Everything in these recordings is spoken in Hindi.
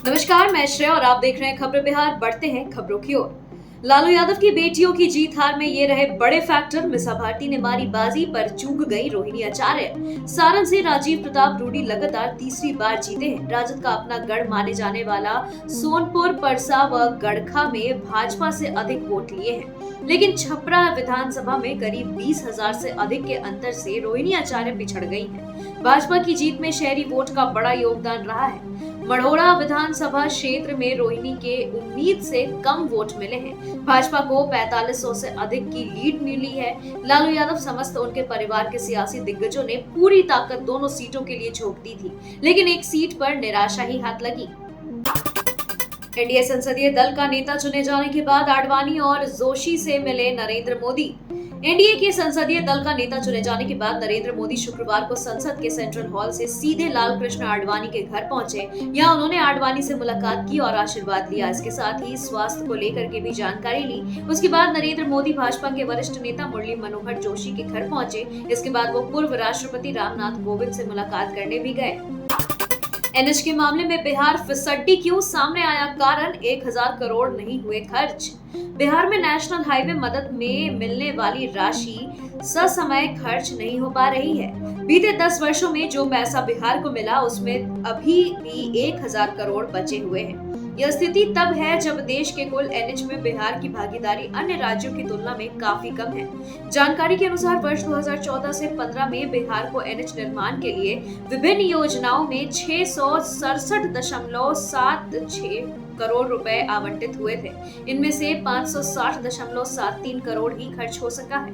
नमस्कार, मैं श्रेया और आप देख रहे हैं खबर बिहार। बढ़ते हैं खबरों की ओर। लालू यादव की बेटियों की जीत हार में ये रहे बड़े फैक्टर। मिसा भारती ने मारी बाजी पर चूक गई रोहिणी आचार्य। सारण से राजीव प्रताप रूडी लगातार तीसरी बार जीते हैं। राजद का अपना गढ़ माने जाने वाला सोनपुर, परसा व गड़खा में भाजपा से अधिक वोट लिए हैं, लेकिन छपरा विधानसभा में करीब 20,000 से अधिक के अंतर से रोहिणी आचार्य पिछड़ गई हैं। भाजपा की जीत में शहरी वोट का बड़ा योगदान रहा है। मढ़ौरा विधानसभा क्षेत्र में रोहिणी के उम्मीद से कम वोट मिले हैं। भाजपा को 4500 से अधिक की लीड मिली है। लालू यादव समस्त उनके परिवार के सियासी दिग्गजों ने पूरी ताकत दोनों सीटों के लिए झोंक दी थी, लेकिन एक सीट पर निराशा ही हाथ लगी। एनडीए संसदीय दल का नेता चुने जाने के बाद आडवाणी और जोशी से मिले नरेंद्र मोदी। एनडीए के संसदीय दल का नेता चुने जाने के बाद नरेंद्र मोदी शुक्रवार को संसद के सेंट्रल हॉल से सीधे लाल कृष्ण आडवाणी के घर पहुंचे। यहां उन्होंने आडवाणी से मुलाकात की और आशीर्वाद लिया। इसके साथ ही स्वास्थ्य को लेकर के भी जानकारी ली। उसके बाद नरेंद्र मोदी भाजपा के वरिष्ठ नेता मुरली मनोहर जोशी के घर पहुंचे। इसके बाद वो पूर्व राष्ट्रपति रामनाथ कोविंद से मुलाकात करने भी गए। एनएच के मामले में बिहार फिसड्डी क्यों, सामने आया कारण 1,000 करोड़ नहीं हुए खर्च। बिहार में नेशनल हाईवे मदद में मिलने वाली राशि ससमय खर्च नहीं हो पा रही है। बीते 10 वर्षों में जो पैसा बिहार को मिला उसमें अभी भी 1,000 करोड़ बचे हुए हैं। यह स्थिति तब है जब देश के कुल एनएच में बिहार की भागीदारी अन्य राज्यों की तुलना में काफी कम है। जानकारी के अनुसार वर्ष 2014 से 15 में बिहार को एनएच निर्माण के लिए विभिन्न योजनाओं में 667.76 करोड़ रुपए आवंटित हुए थे। इनमें से 560.73 करोड़ ही खर्च हो सका है।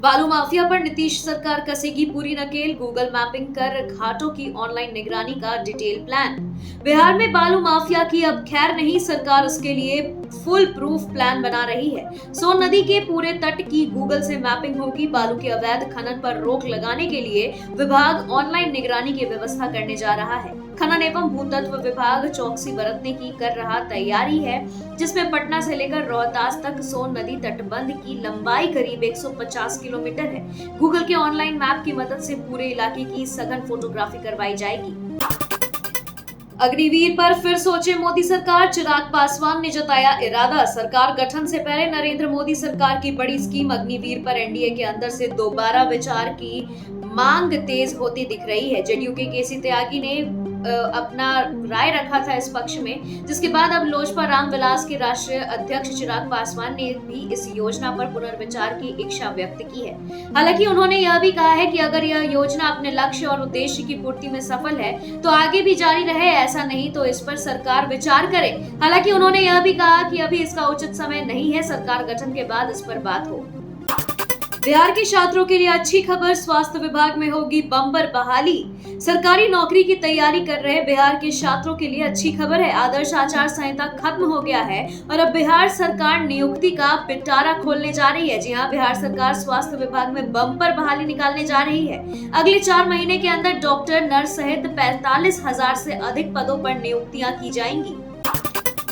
बालू माफिया पर नीतीश सरकार कसेगी पूरी नकेल। गूगल मैपिंग कर घाटों की ऑनलाइन निगरानी का डिटेल प्लान। बिहार में बालू माफिया की अब खैर नहीं, सरकार उसके लिए फुल प्रूफ प्लान बना रही है। सोन नदी के पूरे तट की गूगल से मैपिंग होगी। बालू के अवैध खनन पर रोक लगाने के लिए विभाग ऑनलाइन निगरानी की व्यवस्था करने जा रहा है। खनन एवं भूतत्व विभाग चौकसी बरतने की कर रहा तैयारी है, जिसमें पटना से लेकर रोहतास तक सोन नदी तटबंध की लंबाई करीब 150 किलोमीटर है। गूगल के ऑनलाइन मैप की मदद से पूरे इलाके की सघन फोटोग्राफी करवाई जाएगी। अग्निवीर पर फिर सोचे मोदी सरकार। चिराग पासवान ने जताया इरादा। सरकार गठन से पहले नरेंद्र मोदी सरकार की बड़ी स्कीम अग्निवीर पर एनडीए के अंदर से दोबारा विचार की मांग तेज होती दिख रही है। जेडीयू के केसी त्यागी ने अपना राय रखा था इस पक्ष में, जिसके बाद अब लोजपा रामविलास के राष्ट्रीय अध्यक्ष चिराग पासवान ने भी इस योजना पर पुनर्विचार की इच्छा व्यक्त की है। हालांकि उन्होंने यह भी कहा है कि अगर यह योजना अपने लक्ष्य और उद्देश्य की पूर्ति में सफल है तो आगे भी जारी रहे, ऐसा नहीं तो इस पर सरकार विचार करे। हालांकि उन्होंने यह भी कहा कि अभी इसका उचित समय नहीं है, सरकार गठन के बाद इस पर बात हो। बिहार के छात्रों के लिए अच्छी खबर। स्वास्थ्य विभाग में होगी बम्पर बहाली। सरकारी नौकरी की तैयारी कर रहे बिहार के छात्रों के लिए अच्छी खबर है। आदर्श आचार संहिता खत्म हो गया है और अब बिहार सरकार नियुक्ति का पिटारा खोलने जा रही है। जी हां, बिहार सरकार स्वास्थ्य विभाग में बम्पर बहाली निकालने जा रही है। अगले 4 महीने के अंदर डॉक्टर, नर्स सहित 45,000 से अधिक पदों पर नियुक्तियां की जाएंगी।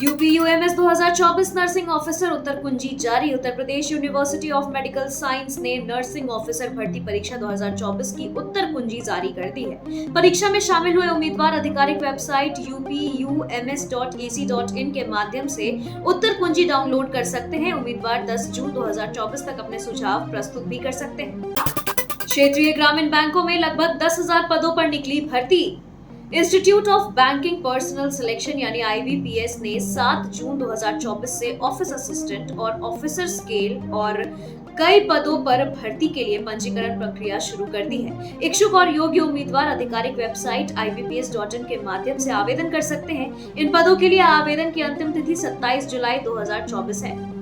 यूपीयूएमएस 2024 नर्सिंग ऑफिसर उत्तर कुंजी जारी। Uttar Pradesh university of medical science ने नर्सिंग ऑफिसर भर्ती परीक्षा 2024 की उत्तर कुंजी जारी कर दी है। परीक्षा में शामिल हुए उम्मीदवार आधिकारिक वेबसाइट upums.ac.in के माध्यम से उत्तर कुंजी डाउनलोड कर सकते हैं। उम्मीदवार 10 जून 2024 तक अपने सुझाव प्रस्तुत भी कर सकते हैं। क्षेत्रीय ग्रामीण बैंकों में लगभग 10,000 पदों पर निकली भर्ती। Institute of banking personal selection यानी आईबीपीएस ने 7 जून 2024 से ऑफिस असिस्टेंट और ऑफिसर स्केल और कई पदों पर भर्ती के लिए पंजीकरण प्रक्रिया शुरू कर दी है। इच्छुक और योग्य उम्मीदवार आधिकारिक वेबसाइट ibps.in के माध्यम से आवेदन कर सकते हैं। इन पदों के लिए आवेदन की अंतिम तिथि 27 जुलाई 2024 है।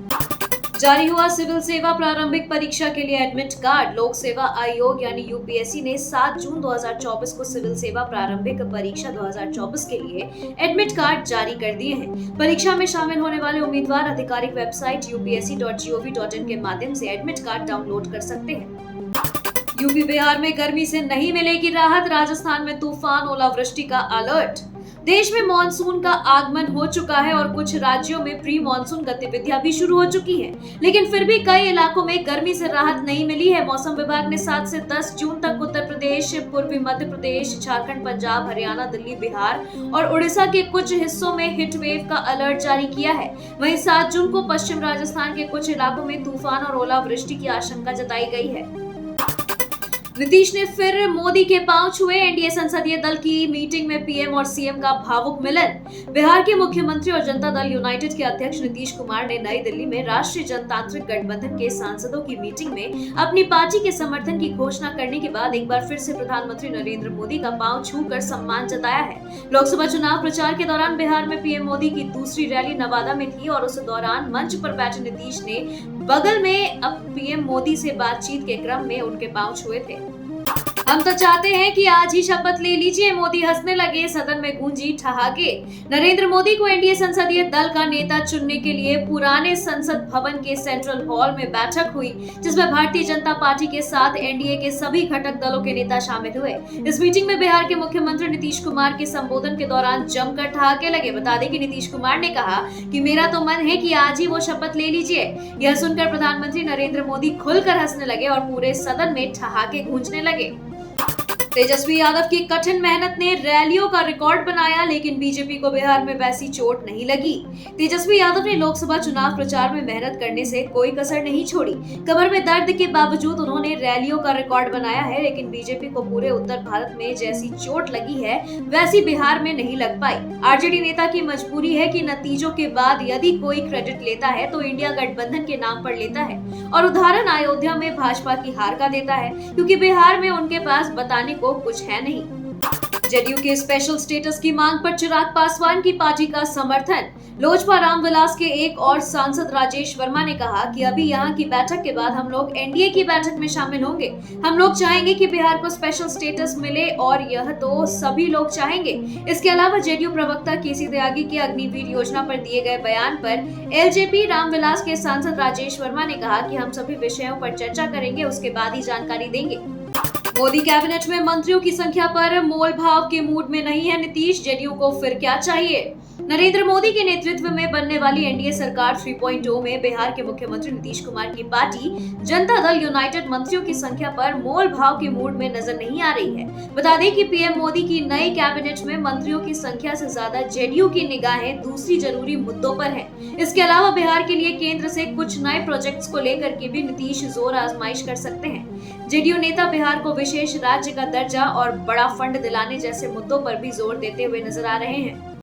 जारी हुआ सिविल सेवा प्रारंभिक परीक्षा के लिए एडमिट कार्ड। लोक सेवा आयोग यानी यूपीएससी ने 7 जून 2024 को सिविल सेवा प्रारंभिक परीक्षा 2024 के लिए एडमिट कार्ड जारी कर दिए हैं। परीक्षा में शामिल होने वाले उम्मीदवार आधिकारिक वेबसाइट upsc.gov.in के माध्यम से एडमिट कार्ड डाउनलोड कर सकते हैं। यूपी बिहार में गर्मी से नहीं मिलेगी राहत। राजस्थान में तूफान, ओलावृष्टि का अलर्ट। देश में मॉनसून का आगमन हो चुका है और कुछ राज्यों में प्री मॉनसून गतिविधियां भी शुरू हो चुकी हैं, लेकिन फिर भी कई इलाकों में गर्मी से राहत नहीं मिली है। मौसम विभाग ने 7 से 10 जून तक उत्तर प्रदेश, पूर्वी मध्य प्रदेश, झारखंड, पंजाब, हरियाणा, दिल्ली, बिहार और उड़ीसा के कुछ हिस्सों में हीट वेव का अलर्ट जारी किया है। वहीं 7 जून को पश्चिम राजस्थान के कुछ इलाकों में तूफान और ओलावृष्टि की आशंका जताई गई है। नीतीश ने फिर मोदी के पांव छुए। एनडीए संसदीय दल की मीटिंग में पीएम और सीएम का भावुक मिलन। बिहार के मुख्यमंत्री और जनता दल यूनाइटेड के अध्यक्ष नीतीश कुमार ने नई दिल्ली में राष्ट्रीय जनतांत्रिक गठबंधन के सांसदों की मीटिंग में अपनी पार्टी के समर्थन की घोषणा करने के बाद एक बार फिर से प्रधानमंत्री नरेंद्र मोदी का पांव छूकर सम्मान जताया है। लोकसभा चुनाव प्रचार के दौरान बिहार में पीएम मोदी की दूसरी रैली नवादा में थी और उस दौरान मंच पर बैठे नीतीश ने बगल में अब पीएम मोदी से बातचीत के क्रम में उनके पांव छुए थे। हम तो चाहते हैं कि आज ही शपथ ले लीजिए, मोदी हंसने लगे। सदन में गूंजी ठहाके। नरेंद्र मोदी को एनडीए संसदीय दल का नेता चुनने के लिए पुराने संसद भवन के सेंट्रल हॉल में बैठक हुई, जिसमें भारतीय जनता पार्टी के साथ एनडीए के सभी घटक दलों के नेता शामिल हुए। इस मीटिंग में बिहार के मुख्यमंत्री नीतीश कुमार के संबोधन के दौरान जमकर ठहाके लगे। बता दें कि नीतीश कुमार ने कहा कि मेरा तो मन है कि आज ही वो शपथ ले लीजिए। यह सुनकर प्रधानमंत्री नरेंद्र मोदी खुलकर हंसने लगे और पूरे सदन में ठहाके गूंजने लगे। तेजस्वी यादव की कठिन मेहनत ने रैलियों का रिकॉर्ड बनाया, लेकिन बीजेपी को बिहार में वैसी चोट नहीं लगी। तेजस्वी यादव ने लोकसभा चुनाव प्रचार में मेहनत करने से कोई कसर नहीं छोड़ी। कमर में दर्द के बावजूद उन्होंने रैलियों का रिकॉर्ड बनाया है, लेकिन बीजेपी को पूरे उत्तर भारत में जैसी चोट लगी है वैसी बिहार में नहीं लग पाई। आरजेडी नेता की मजबूरी है कि नतीजों के बाद यदि कोई क्रेडिट लेता है तो इंडिया गठबंधन के नाम पर लेता है, और उदाहरण अयोध्या में भाजपा की हार का देता है, क्योंकि बिहार में उनके पास बताने को कुछ है नहीं। जेडीयू के स्पेशल स्टेटस की मांग पर चिराग पासवान की पार्टी का समर्थन। लोजपा रामविलास के एक और सांसद राजेश वर्मा ने कहा कि अभी यहाँ की बैठक के बाद हम लोग एनडीए की बैठक में शामिल होंगे। हम लोग चाहेंगे कि बिहार को स्पेशल स्टेटस मिले और यह तो सभी लोग चाहेंगे। इसके अलावा जेडीयू प्रवक्ता केसी त्यागी के अग्निवीर योजना पर दिए गए बयान पर एलजेपी रामविलास के सांसद राजेश वर्मा ने कहा कि हम सभी विषयों पर चर्चा करेंगे, उसके बाद ही जानकारी देंगे। मोदी कैबिनेट में मंत्रियों की संख्या पर मोल भाव के मूड में नहीं है नीतीश। जेडीयू को फिर क्या चाहिए? नरेंद्र मोदी के नेतृत्व में बनने वाली एनडीए सरकार 3.0 में बिहार के मुख्यमंत्री नीतीश कुमार की पार्टी जनता दल यूनाइटेड मंत्रियों की संख्या पर मोल भाव के मूड में नजर नहीं आ रही है। बता दें कि पीएम मोदी की नई कैबिनेट में मंत्रियों की संख्या से ज्यादा जेडीयू की निगाहें दूसरी जरूरी मुद्दों पर है। इसके अलावा बिहार के लिए केंद्र से कुछ नए प्रोजेक्ट्स को लेकर के भी नीतीश जोर आजमाइश कर सकते हैं। जेडीयू नेता बिहार को विशेष राज्य का दर्जा और बड़ा फंड दिलाने जैसे मुद्दों पर भी जोर देते हुए नजर आ रहे हैं।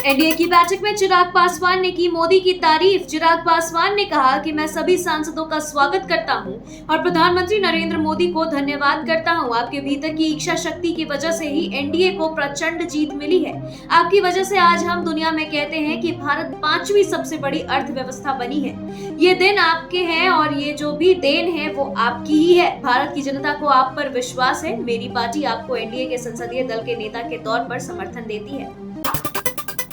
एनडीए की बैठक में चिराग पासवान ने की मोदी की तारीफ। चिराग पासवान ने कहा कि मैं सभी सांसदों का स्वागत करता हूं और प्रधानमंत्री नरेंद्र मोदी को धन्यवाद करता हूं। आपके भीतर की इच्छा शक्ति की वजह से ही एनडीए को प्रचंड जीत मिली है। आपकी वजह से आज हम दुनिया में कहते हैं कि भारत 5वीं सबसे बड़ी अर्थव्यवस्था बनी है। ये दिन आपके हैं और ये जो भी देन है वो आपकी ही है। भारत की जनता को आप पर विश्वास है। मेरी पार्टी आपको एनडीए के संसदीय दल के नेता के तौर पर समर्थन देती है।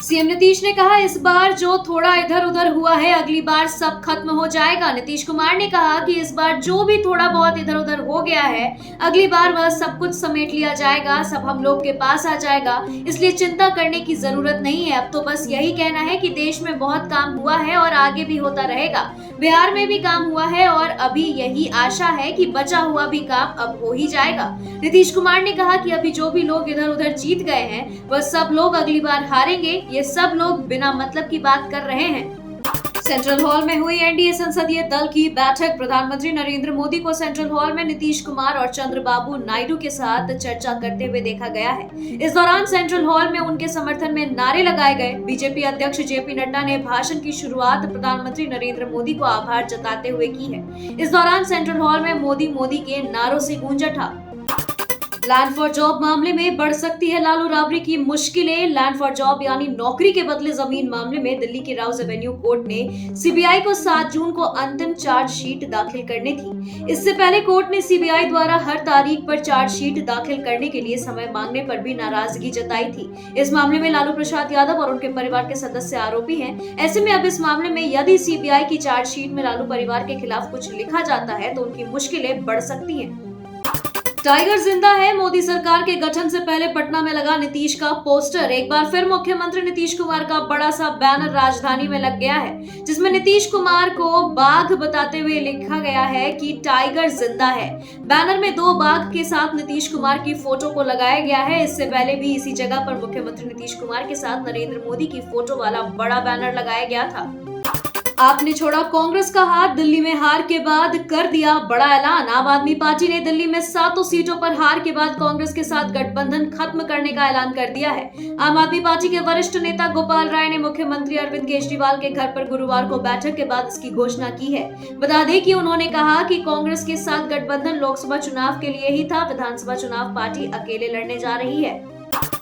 सीएम नीतीश ने कहा, इस बार जो थोड़ा इधर उधर हुआ है अगली बार सब खत्म हो जाएगा। नीतीश कुमार ने कहा कि इस बार जो भी थोड़ा बहुत इधर उधर हो गया है अगली बार वह सब कुछ समेट लिया जाएगा, सब हम लोग के पास आ जाएगा, इसलिए चिंता करने की जरूरत नहीं है। अब तो बस यही कहना है कि देश में बहुत काम हुआ है और आगे भी होता रहेगा। बिहार में भी काम हुआ है और अभी यही आशा है कि बचा हुआ भी काम अब हो ही जाएगा। नीतीश कुमार ने कहा कि अभी जो भी लोग इधर उधर जीत गए हैं वह सब लोग अगली बार हारेंगे। ये सब लोग बिना मतलब की बात कर रहे हैं। सेंट्रल हॉल में हुई एनडीए संसदीय दल की बैठक। प्रधानमंत्री नरेंद्र मोदी को सेंट्रल हॉल में नीतीश कुमार और चंद्रबाबू नायडू के साथ चर्चा करते हुए देखा गया है। इस दौरान सेंट्रल हॉल में उनके समर्थन में नारे लगाए गए। बीजेपी अध्यक्ष जेपी नड्डा ने भाषण की शुरुआत प्रधानमंत्री नरेंद्र मोदी को आभार जताते हुए की है। इस दौरान सेंट्रल हॉल में मोदी मोदी के नारों से गूंजा था। लैंड फॉर जॉब मामले में बढ़ सकती है लालू राबड़ी की मुश्किलें। लैंड फॉर जॉब यानी नौकरी के बदले जमीन मामले में दिल्ली की राउज एवेन्यू कोर्ट ने सीबीआई को 7 जून को अंतिम चार्जशीट दाखिल करनी थी। इससे पहले कोर्ट ने सीबीआई द्वारा हर तारीख पर चार्जशीट दाखिल करने के लिए समय मांगने पर भी नाराजगी जताई थी। इस मामले में लालू प्रसाद यादव और उनके परिवार के सदस्य आरोपी हैं। ऐसे में अब इस मामले में यदि सीबीआई की चार्जशीट में लालू परिवार के खिलाफ कुछ लिखा जाता है तो उनकी मुश्किलें बढ़ सकती हैं। टाइगर जिंदा है, मोदी सरकार के गठन से पहले पटना में लगा नीतीश का पोस्टर। एक बार फिर मुख्यमंत्री नीतीश कुमार का बड़ा सा बैनर राजधानी में लग गया है, जिसमें नीतीश कुमार को बाघ बताते हुए लिखा गया है कि टाइगर जिंदा है। बैनर में 2 बाघ के साथ नीतीश कुमार की फोटो को लगाया गया है। इससे पहले भी इसी जगह पर मुख्यमंत्री नीतीश कुमार के साथ नरेंद्र मोदी की फोटो वाला बड़ा बैनर लगाया गया था। आपने छोड़ा कांग्रेस का हाथ, दिल्ली में हार के बाद कर दिया बड़ा ऐलान। आम आदमी पार्टी ने दिल्ली में 7 सीटों पर हार के बाद कांग्रेस के साथ गठबंधन खत्म करने का ऐलान कर दिया है। आम आदमी पार्टी के वरिष्ठ नेता गोपाल राय ने मुख्यमंत्री अरविंद केजरीवाल के घर पर गुरुवार को बैठक के बाद इसकी घोषणा की है। बता दें कि उन्होंने कहा कि कांग्रेस के साथ गठबंधन लोकसभा चुनाव के लिए ही था, विधानसभा चुनाव पार्टी अकेले लड़ने जा रही है।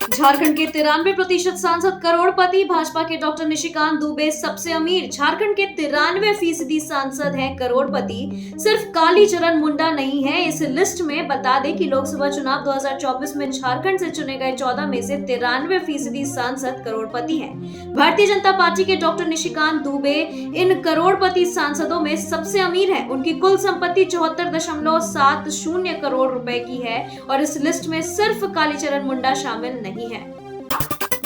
झारखंड के 93% सांसद करोड़पति, भाजपा के डॉक्टर निशिकांत दुबे सबसे अमीर। झारखंड के 93% सांसद हैं करोड़पति। सिर्फ कालीचरण मुंडा नहीं है इस लिस्ट में। बता दें कि लोकसभा चुनाव 2024 में झारखंड से चुने गए 14 में से 93% सांसद करोड़पति हैं। भारतीय जनता पार्टी के डॉक्टर निशिकांत दुबे इन करोड़पति सांसदों में सबसे अमीर है। उनकी कुल संपत्ति 74.70 करोड़ रुपए की है और इस लिस्ट में सिर्फ कालीचरण मुंडा शामिल नहीं है।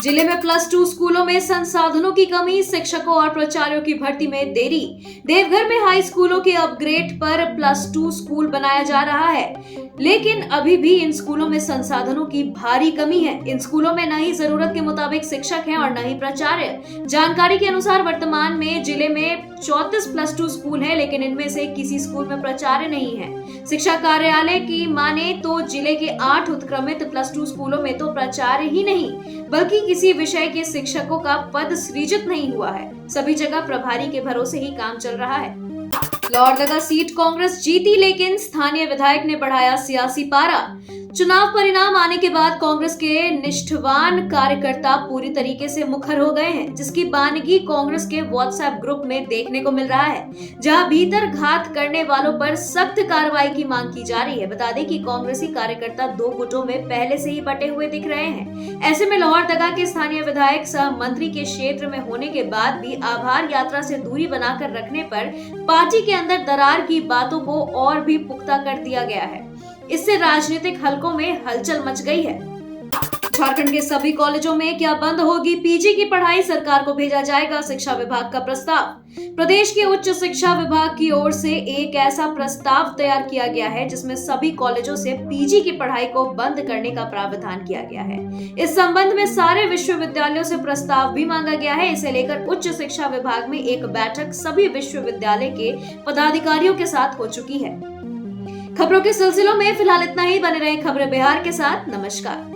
जिले में +2 स्कूलों में संसाधनों की कमी, शिक्षकों और प्राचार्यों की भर्ती में देरी। देवघर में हाई स्कूलों के अपग्रेड पर +2 स्कूल बनाया जा रहा है, लेकिन अभी भी इन स्कूलों में संसाधनों की भारी कमी है। इन स्कूलों में न ही जरूरत के मुताबिक शिक्षक हैं और न ही प्राचार्य। जानकारी के अनुसार वर्तमान में जिले में 34 +2 स्कूल है, लेकिन इनमें से किसी स्कूल में प्राचार्य नहीं है। शिक्षा कार्यालय की माने तो जिले के 8 उत्क्रमित +2 स्कूलों में तो प्राचार्य ही नहीं बल्कि किसी विषय के शिक्षकों का पद सृजित नहीं हुआ है। सभी जगह प्रभारी के भरोसे ही काम चल रहा है। लोहरदगा सीट कांग्रेस जीती, लेकिन स्थानीय विधायक ने बढ़ाया सियासी पारा। चुनाव परिणाम आने के बाद कांग्रेस के निष्ठावान कार्यकर्ता पूरी तरीके से मुखर हो गए हैं, जिसकी बानगी कांग्रेस के व्हाट्सएप ग्रुप में देखने को मिल रहा है, जहां भीतर घात करने वालों पर सख्त कार्रवाई की मांग की जा रही है। बता दें कि कांग्रेसी कार्यकर्ता 2 गुटों में पहले से ही बटे हुए दिख रहे हैं। ऐसे में लोहरदगा के स्थानीय विधायक सह मंत्री के क्षेत्र में होने के बाद भी आभार यात्रा से दूरी बनाकर रखने पर पार्टी के अंदर दरार की बातों को और भी पुख्ता कर दिया गया है। इससे राजनीतिक हलकों में हलचल मच गई है। झारखंड के सभी कॉलेजों में क्या बंद होगी पीजी की पढ़ाई, सरकार को भेजा जाएगा शिक्षा विभाग का प्रस्ताव। प्रदेश के उच्च शिक्षा विभाग की ओर से एक ऐसा प्रस्ताव तैयार किया गया है जिसमें सभी कॉलेजों से पीजी की पढ़ाई को बंद करने का प्रावधान किया गया है। इस संबंध में सारे विश्वविद्यालयों से प्रस्ताव भी मांगा गया है। इसे लेकर उच्च शिक्षा विभाग में एक बैठक सभी विश्वविद्यालय के पदाधिकारियों के साथ हो चुकी है। खबरों के सिलसिलों में फिलहाल इतना ही। बने रहें खबरें बिहार के साथ। नमस्कार।